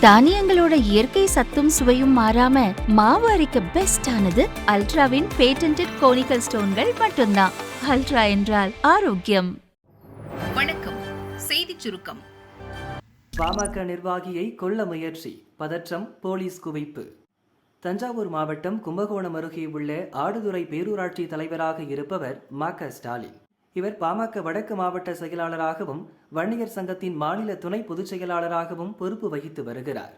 தானியங்களோட இயற்கை சத்தும் சுவையும் மாறாம மாவு அரைக்க பெஸ்ட் ஆனது அல்ட்ராவின் பேட்டன்டட் கோனிக்கல் ஸ்டோன்கள் மட்டும்தான். அல்ட்ரா என்றால் ஆரோக்கியம். வணக்கம். செய்தி சுருக்கம். பாமக நிர்வாகியை கொல்ல முயற்சி, பதற்றம், போலீஸ் குவிப்பு. தஞ்சாவூர் மாவட்டம் கும்பகோணம் அருகே உள்ள ஆடுதுறை பேரூராட்சி தலைவராக இருப்பவர் ம.க. ஸ்டாலின். இவர் பாமக வடக்கு மாவட்ட செயலாளராகவும் வன்னியர் சங்கத்தின் மாநில துணை பொதுச் செயலாளராகவும் பொறுப்பு வகித்து வருகிறார்.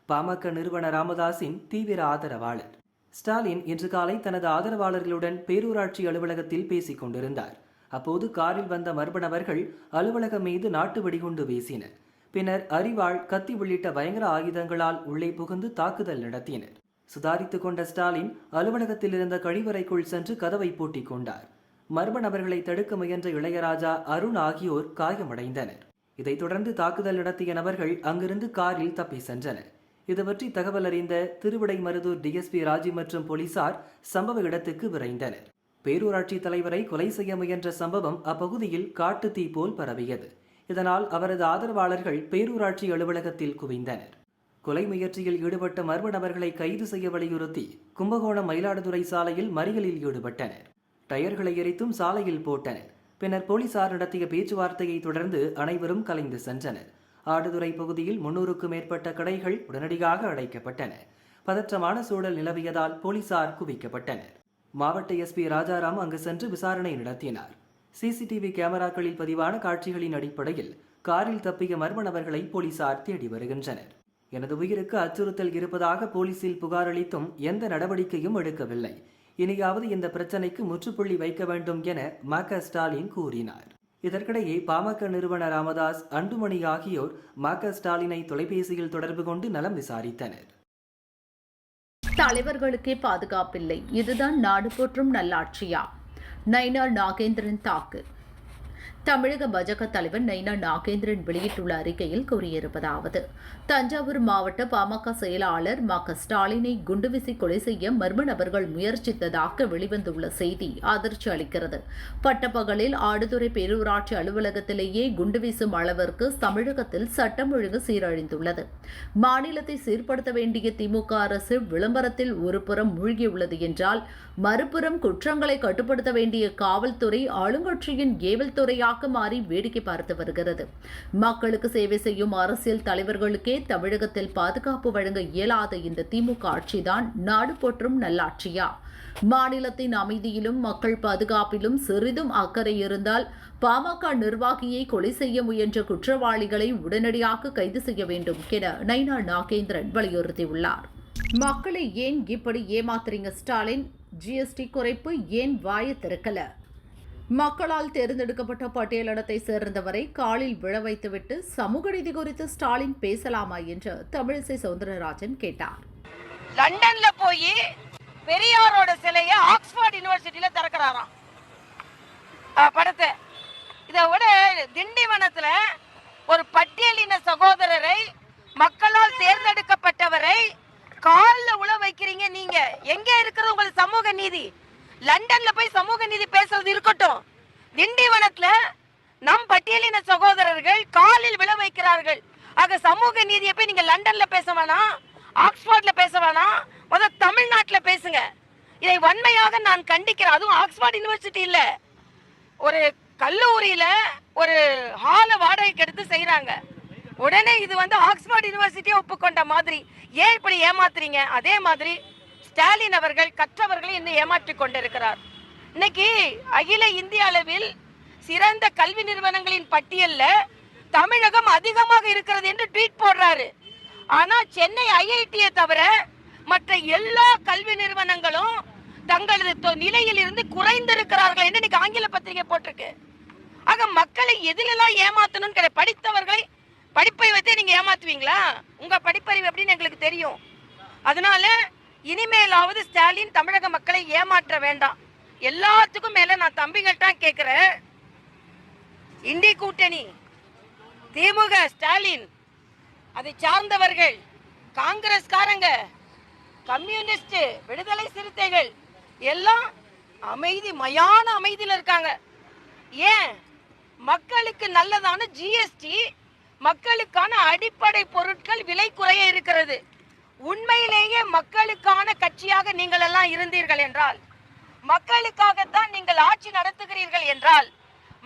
பாமக நிறுவனர் ராமதாஸின் தீவிர ஆதரவாளர் ஸ்டாலின் இன்று காலை தனது ஆதரவாளர்களுடன் பேரூராட்சி அலுவலகத்தில் பேசிக் கொண்டிருந்தார். அப்போது காரில் வந்த மர்ம நபர்கள் அலுவலகம் மீது நாட்டு வெடிகுண்டு வீசினர். பின்னர் அரிவாள், கத்தி உள்ளிட்ட பயங்கர ஆயுதங்களால் உள்ளே புகுந்து தாக்குதல் நடத்தினர். சுதாரித்துக் கொண்ட ஸ்டாலின் அலுவலகத்தில் இருந்த கழிவறைக்குள் சென்று கதவை பூட்டிக் கொண்டார். மர்ம நபர்களை தடுக்க முயன்ற இளையராஜா, அருண் ஆகியோர் காயமடைந்தனர். இதைத் தொடர்ந்து தாக்குதல் நடத்திய நபர்கள் அங்கிருந்து காரில் தப்பி சென்றனர். இதுபற்றி தகவல் அறிந்த திருவிடைமருதூர் டிஎஸ்பி ராஜி மற்றும் போலீசார் சம்பவ இடத்துக்கு விரைந்தனர். பேரூராட்சி தலைவரை கொலை செய்ய முயன்ற சம்பவம் அப்பகுதியில் காட்டு தீ போல் பரவியது. இதனால் அவரது ஆதரவாளர்கள் பேரூராட்சி அலுவலகத்தில் குவிந்தனர். கொலை முயற்சியில் ஈடுபட்ட மர்ம நபர்களை கைது செய்ய வலியுறுத்தி கும்பகோணம் மயிலாடுதுறை சாலையில் மறியலில் ஈடுபட்டனர். டயர்களை எரித்தும் சாலையில் போட்டனர். பின்னர் போலீசார் நடத்திய பேச்சுவார்த்தையை தொடர்ந்து அனைவரும் கலைந்து சென்றனர். ஆடுதுறை பகுதியில் 300க்கும் மேற்பட்ட கடைகள் உடனடியாக அடைக்கப்பட்டன. பதற்றமான சூழல் நிலவியதால் போலீசார் குவிக்கப்பட்டனர். மாவட்ட எஸ்பி ராஜாராம் அங்கு சென்று விசாரணை நடத்தினார். சிசிடிவி கேமராக்களில் பதிவான காட்சிகளின் அடிப்படையில் காரில் தப்பிய மர்ம நபர்களை போலீசார் தேடி வருகின்றனர். எனது உயிருக்கு அச்சுறுத்தல் இருப்பதாக போலீசில் புகார் அளித்தும் எந்த நடவடிக்கையும் எடுக்கவில்லை. இனியாவது இந்த பிரச்சனைக்கு முற்றுப்புள்ளி வைக்க வேண்டும் என ம.க. ஸ்டாலின் கூறினார். இதற்கிடையே பாமக நிறுவனர் ராமதாஸ், அன்புமணி ஆகியோர் ம.க. ஸ்டாலினை தொலைபேசியில் தொடர்பு கொண்டு நலம் விசாரித்தனர். தலைவர்களுக்கே பாதுகாப்பில்லை, இதுதான் நாடு போற்றும் நல்லாட்சியா? நயினார் நாகேந்திரன் தாக்கு. தமிழக பாஜக தலைவர் நயினார் நாகேந்திரன் வெளியிட்டுள்ள அறிக்கையில் கூறியிருப்பதாவது: தஞ்சாவூர் மாவட்ட பாமக செயலாளர் ம.க. ஸ்டாலினை குண்டுவீசி கொலை செய்ய மர்ம நபர்கள் முயற்சித்ததாக வெளிவந்துள்ள செய்தி அதிர்ச்சி அளிக்கிறது. பட்டப்பகலில் ஆடுதுறை பேரூராட்சி அலுவலகத்திலேயே குண்டு வீசும் அளவிற்கு தமிழகத்தில் சட்டம் ஒழுங்கு சீரழிந்துள்ளது. மாநிலத்தை சீர்படுத்த வேண்டிய திமுக அரசு விளம்பரத்தில் ஒரு புறம் மூழ்கியுள்ளது என்றால், மறுபுறம் குற்றங்களை கட்டுப்படுத்த வேண்டிய காவல்துறை ஆளுங்கட்சியின் ஏவல் துறையாக மாறி வேடிக்கை பார்த்து வருகிறது. மக்களுக்கு சேவை செய்யும் அரசியல் தலைவர்களுக்கே தமிழகத்தில் பாதுகாப்பு வழங்க இயலாத இந்த திமுக ஆட்சிதான் நாடு போற்றும் நல்லாட்சியா? மாநிலத்தின் அமைதியிலும் மக்கள் பாதுகாப்பிலும் சிறிதும் அக்கறை இருந்தால் பாமக நிர்வாகியை கொலை செய்ய முயன்ற குற்றவாளிகளை உடனடியாக கைது செய்ய வேண்டும் என நயினார் நாகேந்திரன் வலியுறுத்தியுள்ளார். மக்களை ஏன் இப்படி ஏமாத்துறீங்க ஸ்டாலின்? ஜிஎஸ்டி குறைப்பு ஏன் வாய திறக்கல? மக்களால் தேர்ந்தெடுக்கப்பட்ட பட்டியலினத்தை சேர்ந்தவரை காலில் விழ வைத்துவிட்டு சமூக நீதி குறித்து ஸ்டாலின் பேசலாமா என்று தமிழிசை சவுந்தரராஜன் கேட்டார். லண்டன்ல போய் பெரியாரோட சிலைய ஆக்ஸ்போர்ட் யூனிவர்சிட்டியில திறக்கிறாராம் படத்தை. இதை விட திண்டிவனத்துல ஒரு பட்டியலின சகோதரரை, மக்களால் தேர்ந்தெடுக்கப்பட்டவரை காலில் உழ வைக்கிறீங்க. நீங்க எங்க இருக்கிறது உங்களுக்கு சமூக நீதி? லண்டன்ல போய் சமூக நீதி பேசுறது இருக்கட்டும், திண்டிவனத்துல நம் பட்டியலின சகோதரர்கள் காலில் விழ வைக்கிறார்கள். ஆக சமூக நீதியை போய் நீங்க லண்டன்ல பேச வேணாம், ஆக்ஸ்போர்ட்ல பேச வேணாம், முதல் தமிழ்நாட்டுல பேசுங்க. இதை வன்மையாக நான் கண்டிக்கிறேன். அதுவும் ஆக்ஸ்போர்ட் யூனிவர்சிட்டி இல்ல, ஒரு கல்லூரியில ஒரு ஹால வாடகைக்கு எடுத்து செய்யறாங்க. உடனே இது ஆக்ஸ்போர்ட் யூனிவர்சிட்டியை ஒப்புக்கொண்ட மாதிரி ஏன் இப்படி ஏமாத்துறீங்க? அதே மாதிரி ஸ்டாலின் அவர்கள் கற்றவர்களை இன்னும் ஏமாற்றிக் கொண்டிருக்கிறார். இன்னைக்கு அகில இந்திய அளவில் சிறந்த கல்வி நிறுவனங்களின் பட்டியலில் தமிழகம் அதிகமாக இருக்கிறது என்று ட்வீட் போடுறாரு. ஆனா சென்னை ஐஐடியை தவிர மற்ற எல்லா கல்வி நிறுவனங்களும் தங்களது நிலையில் இருந்து குறைந்திருக்கிறார்கள் என்று இன்னைக்கு ஆங்கில பத்திரிகை போட்டிருக்கு. ஆக மக்களை எதிலெல்லாம் ஏமாத்தணும் கிடையாது. படித்தவர்களை படிப்பை வைத்தே நீங்க ஏமாத்துவீங்களா? உங்க படிப்பறிவு எப்படின்னு எங்களுக்கு தெரியும். அதனால இனிமேலாவது ஸ்டாலின் தமிழக மக்களை ஏமாற்ற வேண்டாம். எல்லாத்துக்கும் மேல நான் தம்பிகள்ட்ட கேட்கிறேன், இந்தி கூட்டணி, திமுக, ஸ்டாலின், அதை சார்ந்தவர்கள், காங்கிரஸ்காரங்க, கம்யூனிஸ்ட், விடுதலை சிறுத்தைகள் எல்லாம் அமைதி, மயான அமைதியில் இருக்காங்க. ஏன்? மக்களுக்கு நல்லதான ஜிஎஸ்டி மக்களுக்கான அடிப்படை பொருட்கள் விலை குறைய இருக்கிறது. உண்மையிலேயே மக்களுக்கான கட்சியாக நீங்கள் எல்லாம் இருந்தீர்கள் என்றால், மக்களுக்காகத்தான் நீங்கள் ஆட்சி நடத்துகிறீர்கள் என்றால்,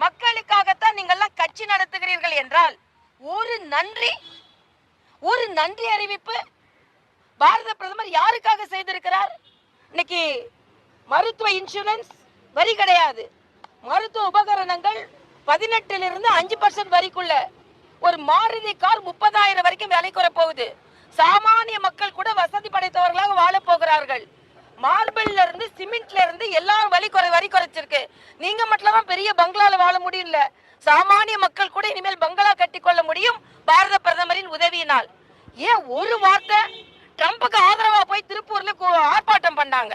மக்களுக்காகத்தான் நீங்கள் எல்லாம் கட்சி நடத்துகிறீர்கள் என்றால், ஒரு நன்றி அறிவிப்பு பாரத பிரதமர் யாருக்காக செய்திருக்கிறார்? இன்னைக்கு மருத்துவ இன்சூரன்ஸ் வரி கிடையாது. மருத்துவ உபகரணங்கள் 18% 5% வரிக்குள்ள. ஒரு மாருதி கார் 30,000 வரைக்கும் விலை குறை போகுது. சாமானிய மக்கள் கூட வசதி படைத்தவர்களாக வாழ போகிறார்கள். மார்பிள்ல இருந்து சிமெண்ட்ல இருந்து எல்லாரும் வரி குறைச்சிருக்கு. நீங்க மட்டும் தான் பெரிய பங்களால வாழ முடியல. சாமானிய மக்கள் கூட இனிமேல் பங்களா கட்டி கொள்ள முடியும் பாரத பிரதமரின் உதவியினால். ஏன் ஒரு வார்த்தை ட்ரம்புக்கு ஆதரவா போய் திருப்பூர்ல ஆர்ப்பாட்டம் பண்ணாங்க.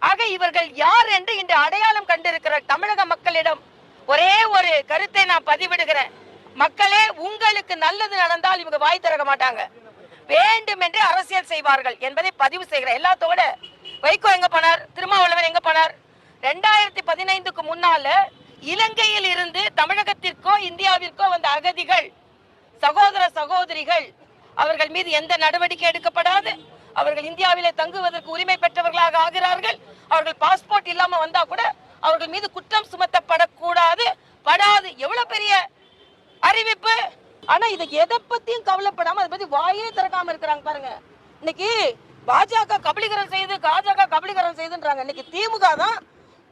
ஆக இவர்கள் யார் என்று இன்று அடையாளம் கண்டிருக்கிற தமிழக மக்களிடம் ஒரே ஒரு கருத்தை நான் பதிவிடுகிறேன். மக்களே, உங்களுக்கு நல்லது நடந்தால் இவங்க வாய் திறக்க மாட்டாங்க, வேண்டும் என்று அரசியல் செய்வார்கள் என்பதை பதிவு செய்கிறேன். எல்லாத்தோட வைகோ எங்க போனார்? திருமாவளவன் எங்க போனார்? 2015க்கு முன்னால இலங்கையில் இருந்து தமிழகத்திற்கோ இந்தியாவிற்கோ வந்த அகதிகள், சகோதர சகோதரிகள், அவர்கள் மீது எந்த நடவடிக்கை எடுக்கப்படாது. அவர்கள் இந்தியாவிலே தங்குவதற்கு உரிமை பெற்றவர்களாக ஆகிறார்கள். அவர்கள் பாஸ்போர்ட் இல்லாம வந்தா கூட அவர்கள் மீது குற்றம் சுமத்தப்படக்கூடாது, படாது. எவ்வளவு பெரிய அறிவிப்பு! ஆனா இதை எதை பத்தியும் கவலைப்படாம அதை பத்தி வாயே திறக்காம இருக்கிறாங்க பாருங்க. இன்னைக்கு பாஜக கபலீகரம் செய்துன்றாங்க. இன்னைக்கு திமுக தான்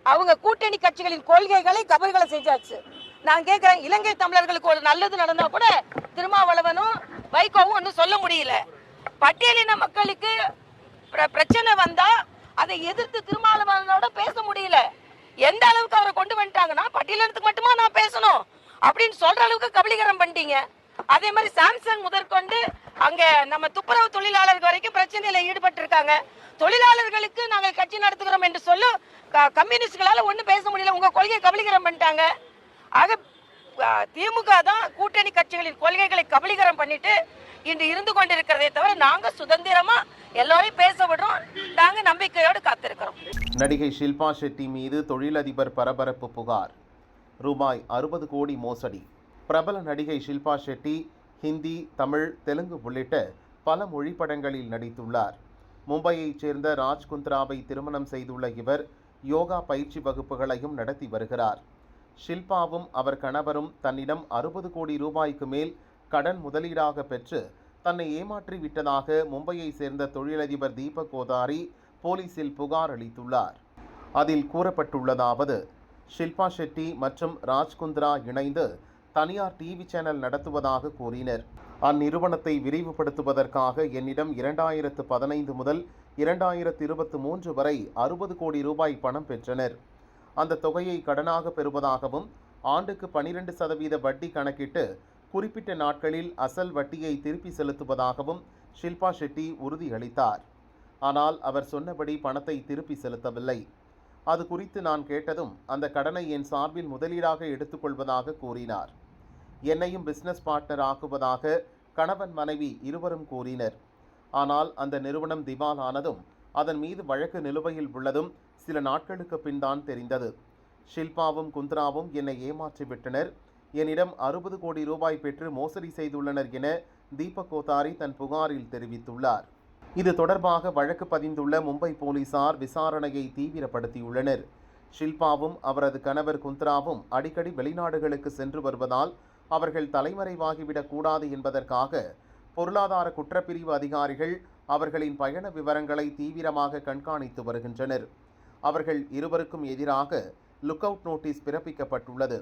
அவங்க கூட்டணி கட்சிகளின் கொள்கைகளை கபலீகரம் செஞ்சாச்சு. நான் கேட்கிறேன், இலங்கை தமிழர்களுக்கு ஒரு நல்லது நடந்தா கூட திருமாவளவனும் வைகோவும் ஒன்னும் சொல்ல முடியல. பட்டியலின மக்களுக்கு பிரச்சனை வந்தா அதை எதிர்த்து திருமாவளவனோட பேச முடியல. எந்த அளவுக்கு அவரை கொண்டு வந்துட்டாங்கன்னா, பட்டியலினத்துக்கு மட்டுமா நான் பேசணும் அப்படின்னு சொல்ற அளவுக்கு கபலீகரம் பண்ணிட்டீங்க. அதே மாதிரி சாம்சங் முதற்கொண்டு அங்க நம்ம துப்புரவு தொழிலாளர்கள் வரைக்கும் பிரச்சனையில ஈடுபட்டு இருக்காங்க. தொழிலாளர்களுக்கு நாங்கள் கட்சி நடத்துகிறோம் என்று சொல்லும் கம்யூனிஸ்டுகளால ஒன்னும் பேச முடியல. உங்க கொள்கையை கபலீகரம் பண்ணிட்டாங்க. ஆக திமுக தான் கூட்டணி கட்சிகளின் கொள்கைகளை கபலீகரம் பண்ணிட்டு இன்று இருந்து கொண்டிருக்கிறதே தவிர, நாங்க சுதந்திரமா எல்லாரையும் பேச விடுறோம். நாங்க நம்பிக்கையோடு காத்திருக்கிறோம். நடிகை ஷில்பா ஷெட்டி மீது தொழிலதிபர் பரபரப்பு புகார். ரூபாய் 60 கோடி மோசடி. பிரபல நடிகை ஷில்பா ஷெட்டி ஹிந்தி, தமிழ், தெலுங்கு உள்ளிட்ட பல மொழி படங்களில் நடித்துள்ளார். மும்பையைச் சேர்ந்த ராஜ் குந்த்ராவை திருமணம் செய்துள்ள இவர் யோகா பயிற்சி வகுப்புகளையும் நடத்தி வருகிறார். ஷில்பாவும் அவர் கணவரும் தன்னிடம் 60 கோடி ரூபாய்க்கு மேல் கடன் முதலீடாக பெற்று தன்னை ஏமாற்றி விட்டதாக மும்பையை சேர்ந்த தொழிலதிபர் தீபக் கோதாரி போலீசில் புகார் அளித்துள்ளார். அதில் கூறப்பட்டுள்ளதாவது: ஷில்பா ஷெட்டி மற்றும் ராஜ் குந்த்ரா இணைந்து தனியார் டிவி சேனல் நடத்துவதாக கூறினர். அந்நிறுவனத்தை விரிவுபடுத்துவதற்காக என்னிடம் 2015 முதல் 2023 வரை 60 கோடி ரூபாய் பணம் பெற்றனர். அந்த தொகையை கடனாக பெறுவதாகவும் ஆண்டுக்கு 12% வட்டி கணக்கிட்டு குறிப்பிட்ட நாட்களில் அசல் வட்டியை திருப்பி செலுத்துவதாகவும் ஷில்பா ஷெட்டி உறுதியளித்தார். ஆனால் அவர் சொன்னபடி பணத்தை திருப்பி செலுத்தவில்லை. அது குறித்து நான் கேட்டதும் அந்த கடனை என் சார்பில் முதலீடாக எடுத்துக்கொள்வதாக கூறினார். என்னையும் பிசினஸ் பார்ட்னர் ஆக்குவதாக கணவன் மனைவி இருவரும் கூறினர். ஆனால் அந்த நிறுவனம் திவாலானதும் அதன் மீது வழக்கு நிலுவையில் உள்ளதும் சில நாட்களுக்கு பின் தான் தெரிந்தது. ஷில்பாவும் குந்த்ராவும் என்னை ஏமாற்றிவிட்டனர், என்னிடம் 60 கோடி ரூபாய் பெற்று மோசடி செய்துள்ளனர் என தீபக் கோதாரி தன் புகாரில் தெரிவித்துள்ளார். இது தொடர்பாக வழக்கு பதிந்துள்ள மும்பை போலீசார் விசாரணையை தீவிரப்படுத்தியுள்ளனர். ஷில்பாவும் அவரது கணவர் குந்த்ராவும் அடிக்கடி வெளிநாடுகளுக்கு சென்று வருவதால் அவர்கள் தலைமறைவாகிவிடக் கூடாது என்பதற்காக பொருளாதார குற்றப்பிரிவு அதிகாரிகள் அவர்களின் பயண விவரங்களை தீவிரமாக கண்காணித்து வருகின்றனர். அவர்கள் இருவருக்கும் எதிராக லுக் அவுட் நோட்டீஸ் பிறப்பிக்கப்பட்டுள்ளது.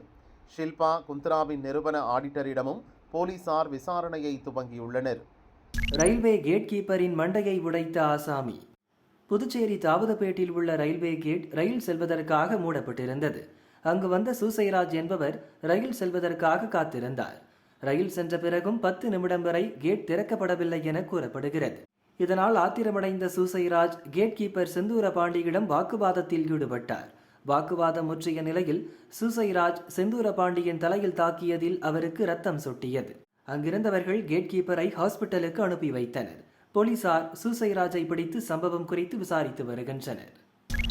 ஷில்பா குந்த்ராவின் நிறுவன ஆடிட்டரிடமும் போலீசார் விசாரணையை துவங்கியுள்ளனர். ரயில்வே கேட் கீப்பரின் மண்டையை உடைத்த ஆசாமி. புதுச்சேரி தாவதப்பேட்டில் உள்ள ரயில்வே கேட் ரயில் செல்வதற்காக மூடப்பட்டிருந்தது. அங்கு வந்த சூசைராஜ் என்பவர் ரயில் செல்வதற்காக காத்திருந்தார். ரயில் சென்ற பிறகும் 10 நிமிடம் வரை கேட் திறக்கப்படவில்லை என கூறப்படுகிறது. இதனால் ஆத்திரமடைந்த சூசைராஜ் கேட் கீப்பர் செந்தூர பாண்டியிடம் வாக்குவாதத்தில் ஈடுபட்டார். வாக்குவாதம் முற்றிய நிலையில் சூசைராஜ் செந்தூர பாண்டியின் தலையில் தாக்கியதில் அவருக்கு ரத்தம் சொட்டியது. அங்கிருந்தவர்கள் கேட் கீப்பரை ஹாஸ்பிட்டலுக்கு அனுப்பி வைத்தனர். போலீசார் சூசைராஜை பிடித்து சம்பவம் குறித்து விசாரித்து வருகின்றனர்.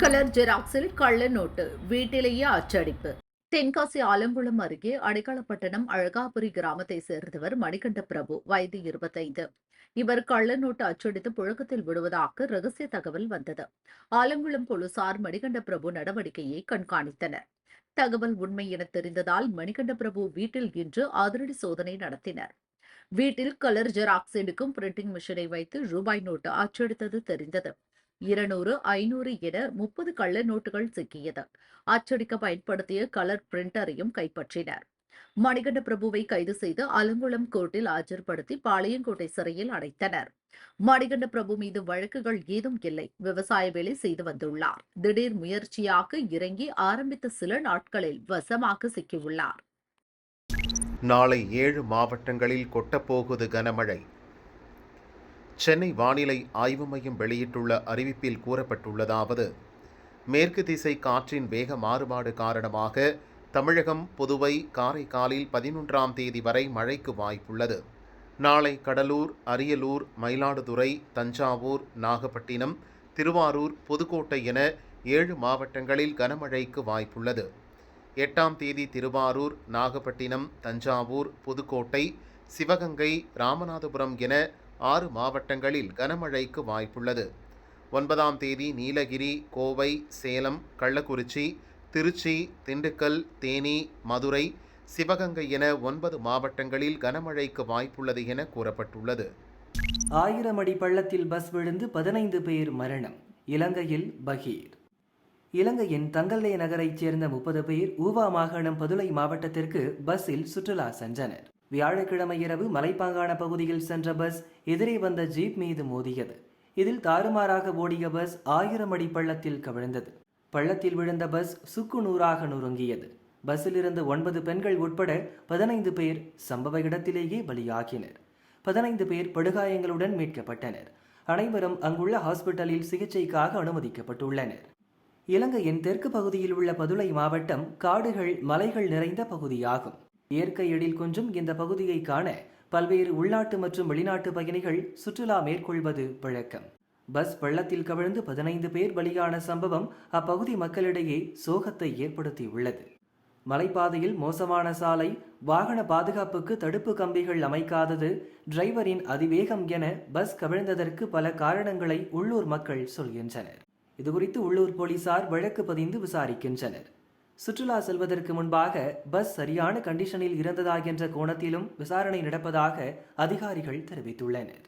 கலர் ஜெராக்ஸில் கள்ள நோட்டு வீட்டிலேயே அச்சடிப்பு. தென்காசி ஆலங்குளம் அருகே அடைக்கலப்பட்டணம் அழகாபுரி கிராமத்தை சேர்ந்தவர் மணிகண்ட பிரபு, வயது 25. இவர் கள்ள நோட்டு அச்சடித்து புழக்கத்தில் விடுவதாக ரகசிய தகவல் வந்தது. ஆலங்குளம் போலீசார் மணிகண்ட பிரபு நடவடிக்கையை கண்காணித்தனர். தகவல் உண்மை என தெரிந்ததால் மணிகண்ட பிரபு வீட்டில் இன்று அதிரடி சோதனை நடத்தினர். வீட்டில் கலர் ஜெராக்ஸ் எடுக்கும் பிரிண்டிங் மிஷினை வைத்து ரூபாய் நோட்டு அச்சடித்தது தெரிந்தது. 200, 500 என 30 கள்ள நோட்டுகள் சிக்கியது. அச்சடிக்க பயன்படுத்திய கலர் பிரிண்டரையும் கைப்பற்றினர். மணிகண்ட பிரபுவை கைது செய்து அலங்குளம் கோர்ட்டில் ஆஜர்படுத்தி பாளையங்கோட்டை சிறையில் அடைத்தனர். மணிகண்ட பிரபு மீது வழக்குகள் ஏதும் இல்லை. விவசாய வேலை செய்து வந்துள்ளார். திடீர் முயற்சியாக இறங்கி ஆரம்பித்த சில நாட்களில் வசமாக சிக்கியுள்ளார். நாளை 7 மாவட்டங்களில் கொட்டப்போகுது கனமழை. சென்னை வானிலை ஆய்வு மையம் வெளியிட்டுள்ள அறிவிப்பில் கூறப்பட்டுள்ளதாவது: மேற்கு திசை காற்றின் வேக மாறுபாடு காரணமாக தமிழகம், புதுவை, காரைக்காலில் 11ஆம் தேதி வரை மழைக்கு வாய்ப்புள்ளது. நாளை கடலூர், அரியலூர், மயிலாடுதுறை, தஞ்சாவூர், நாகப்பட்டினம், திருவாரூர், புதுக்கோட்டை என 7 மாவட்டங்களில் கனமழைக்கு வாய்ப்புள்ளது. 8ஆம் தேதி திருவாரூர், நாகப்பட்டினம், தஞ்சாவூர், புதுக்கோட்டை, சிவகங்கை, ராமநாதபுரம் என 6 மாவட்டங்களில் கனமழைக்கு வாய்ப்புள்ளது. 9ஆம் தேதி நீலகிரி, கோவை, சேலம், கள்ளக்குறிச்சி, திருச்சி, திண்டுக்கல், தேனி, மதுரை, சிவகங்கை என 9 மாவட்டங்களில் கனமழைக்கு வாய்ப்புள்ளது என கூறப்பட்டுள்ளது. 1000 அடி பள்ளத்தில் பஸ் விழுந்து 15 பேர் மரணம். இலங்கையில் பகீர். இலங்கையின் தங்கல்லே நகரைச் சேர்ந்த 30 பேர் ஊவா மாகாணம் பதுளை மாவட்டத்திற்கு பஸ்ஸில் சுற்றுலா சென்றனர். வியாழக்கிழமை இரவு மலைப்பாங்கான பகுதியில் சென்ற பஸ் எதிரே வந்த ஜீப் மீது மோதியது. இதில் தாறுமாறாக ஓடிய பஸ் 1000 அடி பள்ளத்தில் கவிழ்ந்தது. பள்ளத்தில் விழுந்த பஸ் சுக்கு நூறாக நொறுங்கியது. பஸ்ஸில் இருந்து 9 பெண்கள் உட்பட 15 பேர் சம்பவ இடத்திலேயே பலியாகினர். 15 பேர் படுகாயங்களுடன் மீட்கப்பட்டனர். அனைவரும் அங்குள்ள ஹாஸ்பிட்டலில் சிகிச்சைக்காக அனுமதிக்கப்பட்டுள்ளனர். இலங்கையின் தெற்கு பகுதியில் உள்ள பதுளை மாவட்டம் காடுகள், மலைகள் நிறைந்த பகுதியாகும். இயற்கை எழில் கொஞ்சும் இந்த பகுதியை காண பல்வேறு உள்நாட்டு மற்றும் வெளிநாட்டு பயணிகள் சுற்றுலா மேற்கொள்வது வழக்கம். பஸ் பள்ளத்தில் கவிழ்ந்து 15 பேர் பலியான சம்பவம் அப்பகுதி மக்களிடையே சோகத்தை ஏற்படுத்தியுள்ளது. மலைப்பாதையில் மோசமான சாலை, வாகன பாதுகாப்புக்கு தடுப்பு கம்பிகள் அமைக்காதது, டிரைவரின் அதிவேகம் என பஸ் கவிழ்ந்ததற்கு பல காரணங்களை உள்ளூர் மக்கள் சொல்கின்றனர். இதுகுறித்து உள்ளூர் போலீசார் வழக்கு பதிந்து விசாரிக்கின்றனர். சுற்றுலா செல்வதற்கு முன்பாக பஸ் சரியான கண்டிஷனில் இருந்ததா என்ற கோணத்திலும் விசாரணை நடப்பதாக அதிகாரிகள் தெரிவித்துள்ளனர்.